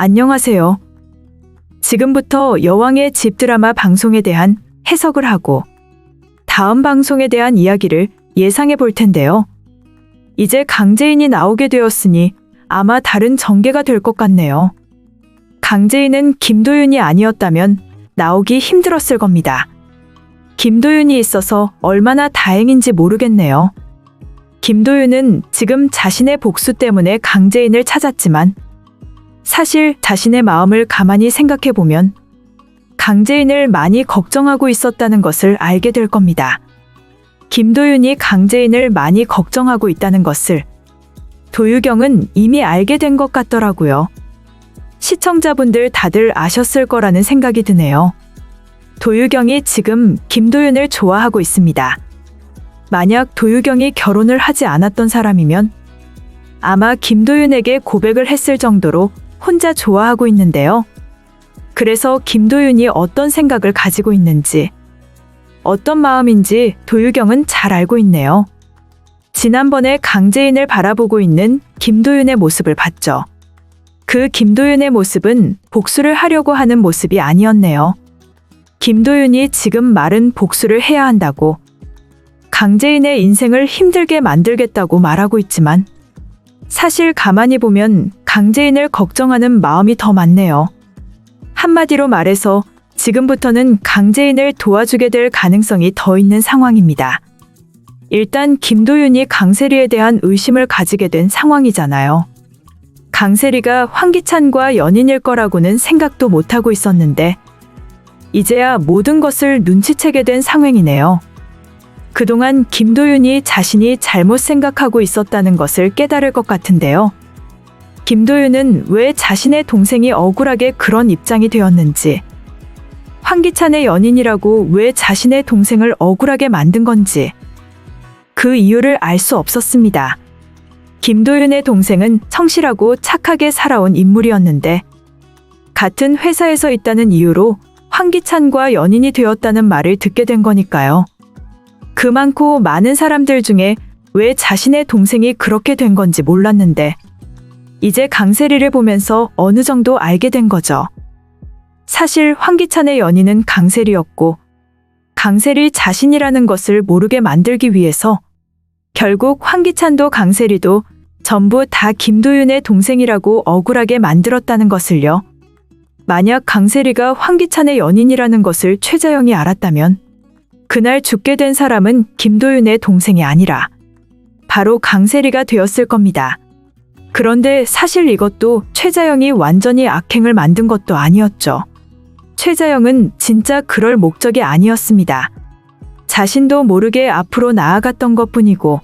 안녕하세요. 지금부터 여왕의 집 드라마 방송에 대한 해석을 하고 다음 방송에 대한 이야기를 예상해 볼 텐데요. 이제 강재인이 나오게 되었으니 아마 다른 전개가 될 것 같네요. 강재인은 김도윤이 아니었다면 나오기 힘들었을 겁니다. 김도윤이 있어서 얼마나 다행인지 모르겠네요. 김도윤은 지금 자신의 복수 때문에 강재인을 찾았지만 사실 자신의 마음을 가만히 생각해보면 강재인을 많이 걱정하고 있었다는 것을 알게 될 겁니다. 김도윤이 강재인을 많이 걱정하고 있다는 것을 도유경은 이미 알게 된 것 같더라고요. 시청자분들 다들 아셨을 거라는 생각이 드네요. 도유경이 지금 김도윤을 좋아하고 있습니다. 만약 도유경이 결혼을 하지 않았던 사람이면 아마 김도윤에게 고백을 했을 정도로 혼자 좋아하고 있는데요. 그래서 김도윤이 어떤 생각을 가지고 있는지, 어떤 마음인지 도유경은 잘 알고 있네요. 지난번에 강재인을 바라보고 있는 김도윤의 모습을 봤죠. 그 김도윤의 모습은 복수를 하려고 하는 모습이 아니었네요. 김도윤이 지금 말은 복수를 해야 한다고, 강재인의 인생을 힘들게 만들겠다고 말하고 있지만 사실 가만히 보면 강재인을 걱정하는 마음이 더 많네요. 한마디로 말해서 지금부터는 강재인을 도와주게 될 가능성이 더 있는 상황입니다. 일단 김도윤이 강세리에 대한 의심을 가지게 된 상황이잖아요. 강세리가 황기찬과 연인일 거라고는 생각도 못하고 있었는데 이제야 모든 것을 눈치채게 된 상황이네요. 그동안 김도윤이 자신이 잘못 생각하고 있었다는 것을 깨달을 것 같은데요. 김도윤은 왜 자신의 동생이 억울하게 그런 입장이 되었는지, 황기찬의 연인이라고 왜 자신의 동생을 억울하게 만든 건지 그 이유를 알 수 없었습니다. 김도윤의 동생은 성실하고 착하게 살아온 인물이었는데 같은 회사에서 있다는 이유로 황기찬과 연인이 되었다는 말을 듣게 된 거니까요. 그 많고 많은 사람들 중에 왜 자신의 동생이 그렇게 된 건지 몰랐는데 이제 강세리를 보면서 어느 정도 알게 된 거죠. 사실 황기찬의 연인은 강세리였고 강세리 자신이라는 것을 모르게 만들기 위해서 결국 황기찬도 강세리도 전부 다 김도윤의 동생이라고 억울하게 만들었다는 것을요. 만약 강세리가 황기찬의 연인이라는 것을 최자영이 알았다면 그날 죽게 된 사람은 김도윤의 동생이 아니라 바로 강세리가 되었을 겁니다. 그런데 사실 이것도 최자영이 완전히 악행을 만든 것도 아니었죠. 최자영은 진짜 그럴 목적이 아니었습니다. 자신도 모르게 앞으로 나아갔던 것뿐이고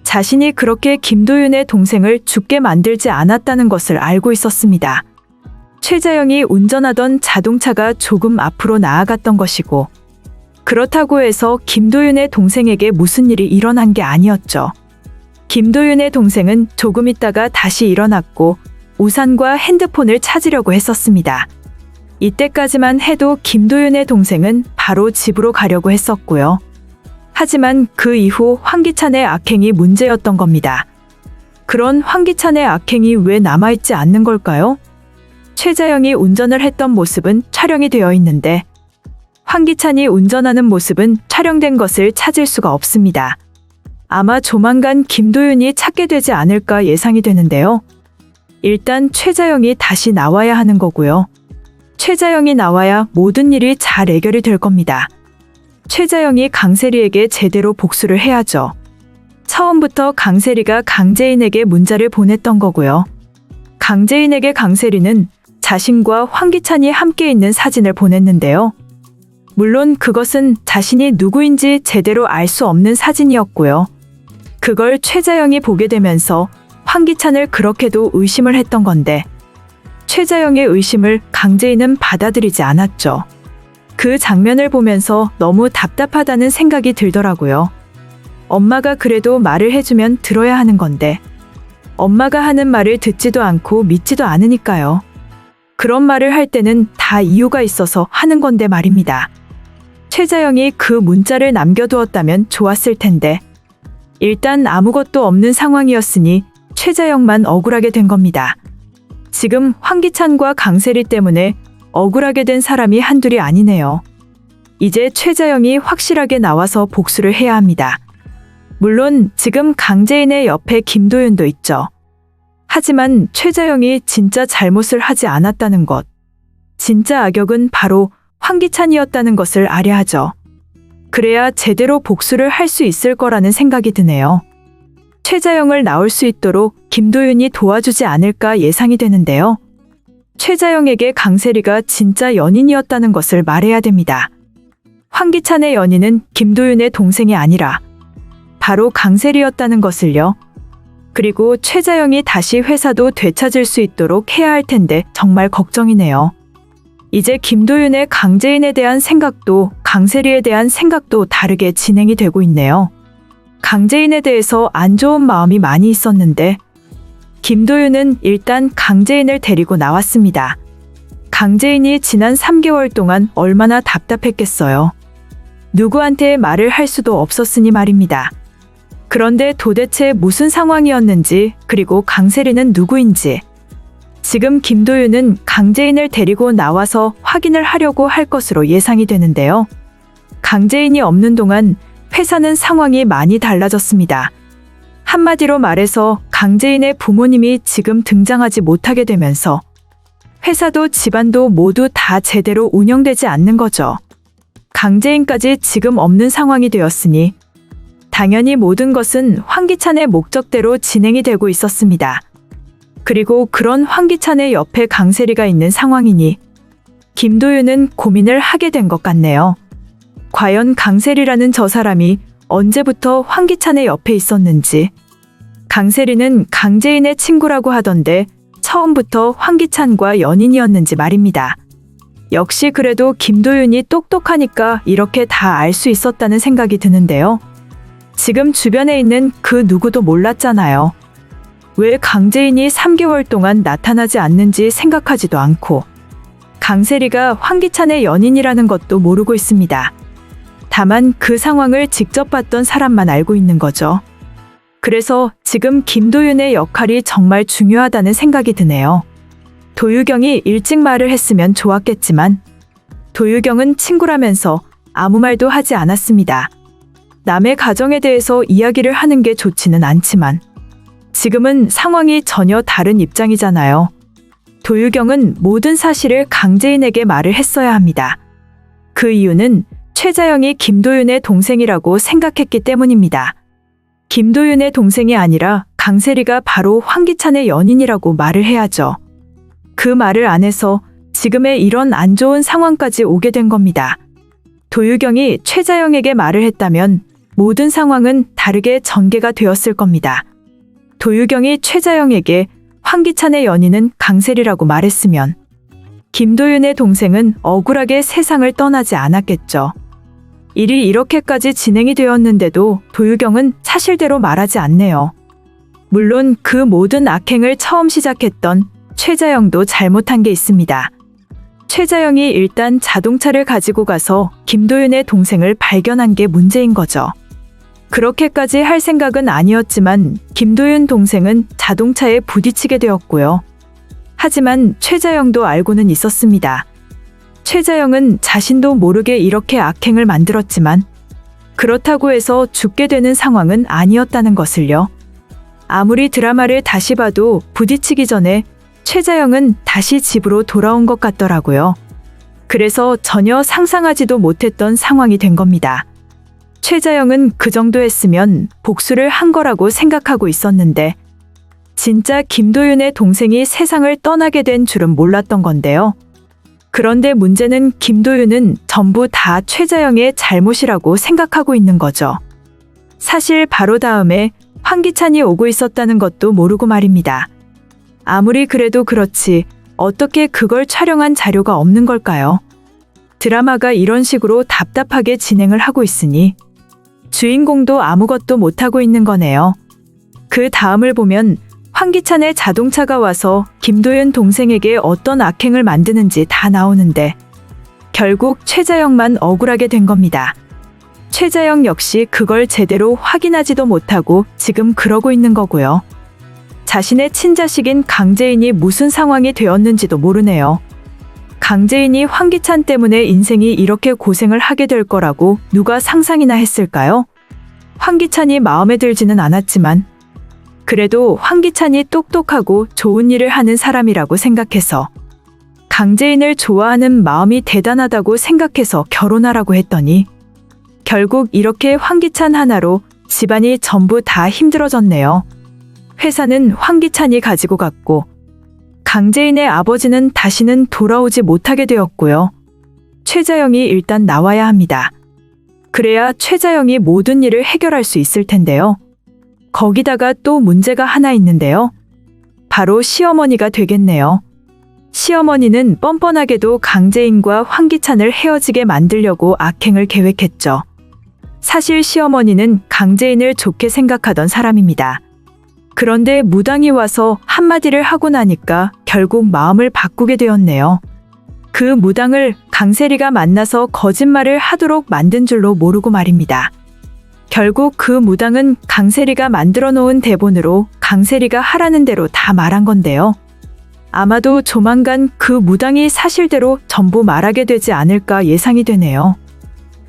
자신이 그렇게 김도윤의 동생을 죽게 만들지 않았다는 것을 알고 있었습니다. 최자영이 운전하던 자동차가 조금 앞으로 나아갔던 것이고 그렇다고 해서 김도윤의 동생에게 무슨 일이 일어난 게 아니었죠. 김도윤의 동생은 조금 있다가 다시 일어났고 우산과 핸드폰을 찾으려고 했었습니다. 이때까지만 해도 김도윤의 동생은 바로 집으로 가려고 했었고요. 하지만 그 이후 황기찬의 악행이 문제였던 겁니다. 그런 황기찬의 악행이 왜 남아있지 않는 걸까요? 최자영이 운전을 했던 모습은 촬영이 되어 있는데 황기찬이 운전하는 모습은 촬영된 것을 찾을 수가 없습니다. 아마 조만간 김도윤이 찾게 되지 않을까 예상이 되는데요. 일단 최자영이 다시 나와야 하는 거고요. 최자영이 나와야 모든 일이 잘 해결이 될 겁니다. 최자영이 강세리에게 제대로 복수를 해야죠. 처음부터 강세리가 강재인에게 문자를 보냈던 거고요. 강재인에게 강세리는 자신과 황기찬이 함께 있는 사진을 보냈는데요. 물론 그것은 자신이 누구인지 제대로 알 수 없는 사진이었고요. 그걸 최자영이 보게 되면서 황기찬을 그렇게도 의심을 했던 건데 최자영의 의심을 강재인은 받아들이지 않았죠. 그 장면을 보면서 너무 답답하다는 생각이 들더라고요. 엄마가 그래도 말을 해주면 들어야 하는 건데 엄마가 하는 말을 듣지도 않고 믿지도 않으니까요. 그런 말을 할 때는 다 이유가 있어서 하는 건데 말입니다. 최자영이 그 문자를 남겨두었다면 좋았을 텐데 일단 아무것도 없는 상황이었으니 최자영만 억울하게 된 겁니다. 지금 황기찬과 강세리 때문에 억울하게 된 사람이 한둘이 아니네요. 이제 최자영이 확실하게 나와서 복수를 해야 합니다. 물론 지금 강재인의 옆에 김도윤도 있죠. 하지만 최자영이 진짜 잘못을 하지 않았다는 것, 진짜 악역은 바로 황기찬이었다는 것을 알아야 하죠. 그래야 제대로 복수를 할 수 있을 거라는 생각이 드네요. 최자영을 나올 수 있도록 김도윤이 도와주지 않을까 예상이 되는데요. 최자영에게 강세리가 진짜 연인이었다는 것을 말해야 됩니다. 황기찬의 연인은 김도윤의 동생이 아니라 바로 강세리였다는 것을요. 그리고 최자영이 다시 회사도 되찾을 수 있도록 해야 할 텐데 정말 걱정이네요. 이제 김도윤의 강재인에 대한 생각도 강세리에 대한 생각도 다르게 진행이 되고 있네요. 강재인에 대해서 안 좋은 마음이 많이 있었는데 김도윤은 일단 강재인을 데리고 나왔습니다. 강재인이 지난 3개월 동안 얼마나 답답했겠어요. 누구한테 말을 할 수도 없었으니 말입니다. 그런데 도대체 무슨 상황이었는지, 그리고 강세리는 누구인지 지금 김도윤은 강재인을 데리고 나와서 확인을 하려고 할 것으로 예상이 되는데요. 강재인이 없는 동안 회사는 상황이 많이 달라졌습니다. 한마디로 말해서 강재인의 부모님이 지금 등장하지 못하게 되면서 회사도 집안도 모두 다 제대로 운영되지 않는 거죠. 강재인까지 지금 없는 상황이 되었으니 당연히 모든 것은 황기찬의 목적대로 진행이 되고 있었습니다. 그리고 그런 황기찬의 옆에 강세리가 있는 상황이니 김도윤은 고민을 하게 된 것 같네요. 과연 강세리라는 저 사람이 언제부터 황기찬의 옆에 있었는지. 강세리는 강재인의 친구라고 하던데 처음부터 황기찬과 연인이었는지 말입니다. 역시 그래도 김도윤이 똑똑하니까 이렇게 다 알 수 있었다는 생각이 드는데요. 지금 주변에 있는 그 누구도 몰랐잖아요. 왜 강재인이 3개월 동안 나타나지 않는지 생각하지도 않고 강세리가 황기찬의 연인이라는 것도 모르고 있습니다. 다만 그 상황을 직접 봤던 사람만 알고 있는 거죠. 그래서 지금 김도윤의 역할이 정말 중요하다는 생각이 드네요. 도유경이 일찍 말을 했으면 좋았겠지만 도유경은 친구라면서 아무 말도 하지 않았습니다. 남의 가정에 대해서 이야기를 하는 게 좋지는 않지만 지금은 상황이 전혀 다른 입장이잖아요. 도유경은 모든 사실을 강재인에게 말을 했어야 합니다. 그 이유는 최자영이 김도윤의 동생이라고 생각했기 때문입니다. 김도윤의 동생이 아니라 강세리가 바로 황기찬의 연인이라고 말을 해야죠. 그 말을 안 해서 지금의 이런 안 좋은 상황까지 오게 된 겁니다. 도유경이 최자영에게 말을 했다면 모든 상황은 다르게 전개가 되었을 겁니다. 도유경이 최자영에게 황기찬의 연인은 강세리라고 말했으면 김도윤의 동생은 억울하게 세상을 떠나지 않았겠죠. 일이 이렇게까지 진행이 되었는데도 도유경은 사실대로 말하지 않네요. 물론 그 모든 악행을 처음 시작했던 최자영도 잘못한 게 있습니다. 최자영이 일단 자동차를 가지고 가서 김도윤의 동생을 발견한 게 문제인 거죠. 그렇게까지 할 생각은 아니었지만 김도윤 동생은 자동차에 부딪히게 되었고요. 하지만 최자영도 알고는 있었습니다. 최자영은 자신도 모르게 이렇게 악행을 만들었지만 그렇다고 해서 죽게 되는 상황은 아니었다는 것을요. 아무리 드라마를 다시 봐도 부딪히기 전에 최자영은 다시 집으로 돌아온 것 같더라고요. 그래서 전혀 상상하지도 못했던 상황이 된 겁니다. 최자영은 그 정도 했으면 복수를 한 거라고 생각하고 있었는데 진짜 김도윤의 동생이 세상을 떠나게 된 줄은 몰랐던 건데요. 그런데 문제는 김도윤은 전부 다 최자영의 잘못이라고 생각하고 있는 거죠. 사실 바로 다음에 황기찬이 오고 있었다는 것도 모르고 말입니다. 아무리 그래도 그렇지 어떻게 그걸 촬영한 자료가 없는 걸까요? 드라마가 이런 식으로 답답하게 진행을 하고 있으니 주인공도 아무것도 못하고 있는 거네요. 그 다음을 보면 황기찬의 자동차가 와서 김도윤 동생에게 어떤 악행을 만드는지 다 나오는데 결국 최자영만 억울하게 된 겁니다. 최자영 역시 그걸 제대로 확인하지도 못하고 지금 그러고 있는 거고요. 자신의 친자식인 강재인이 무슨 상황이 되었는지도 모르네요. 강재인이 황기찬 때문에 인생이 이렇게 고생을 하게 될 거라고 누가 상상이나 했을까요? 황기찬이 마음에 들지는 않았지만 그래도 황기찬이 똑똑하고 좋은 일을 하는 사람이라고 생각해서 강재인을 좋아하는 마음이 대단하다고 생각해서 결혼하라고 했더니 결국 이렇게 황기찬 하나로 집안이 전부 다 힘들어졌네요. 회사는 황기찬이 가지고 갔고 강재인의 아버지는 다시는 돌아오지 못하게 되었고요. 최자영이 일단 나와야 합니다. 그래야 최자영이 모든 일을 해결할 수 있을 텐데요. 거기다가 또 문제가 하나 있는데요. 바로 시어머니가 되겠네요. 시어머니는 뻔뻔하게도 강재인과 황기찬을 헤어지게 만들려고 악행을 계획했죠. 사실 시어머니는 강재인을 좋게 생각하던 사람입니다. 그런데 무당이 와서 한마디를 하고 나니까 결국 마음을 바꾸게 되었네요. 그 무당을 강세리가 만나서 거짓말을 하도록 만든 줄로 모르고 말입니다. 결국 그 무당은 강세리가 만들어 놓은 대본으로 강세리가 하라는 대로 다 말한 건데요. 아마도 조만간 그 무당이 사실대로 전부 말하게 되지 않을까 예상이 되네요.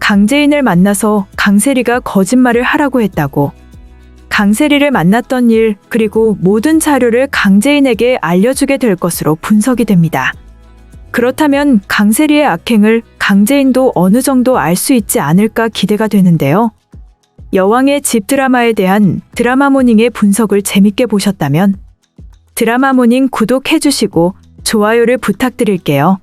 강재인을 만나서 강세리가 거짓말을 하라고 했다고, 강세리를 만났던 일 그리고 모든 자료를 강재인에게 알려주게 될 것으로 분석이 됩니다. 그렇다면 강세리의 악행을 강재인도 어느 정도 알 수 있지 않을까 기대가 되는데요. 여왕의 집 드라마에 대한 드라마 모닝의 분석을 재밌게 보셨다면 드라마 모닝 구독해주시고 좋아요를 부탁드릴게요.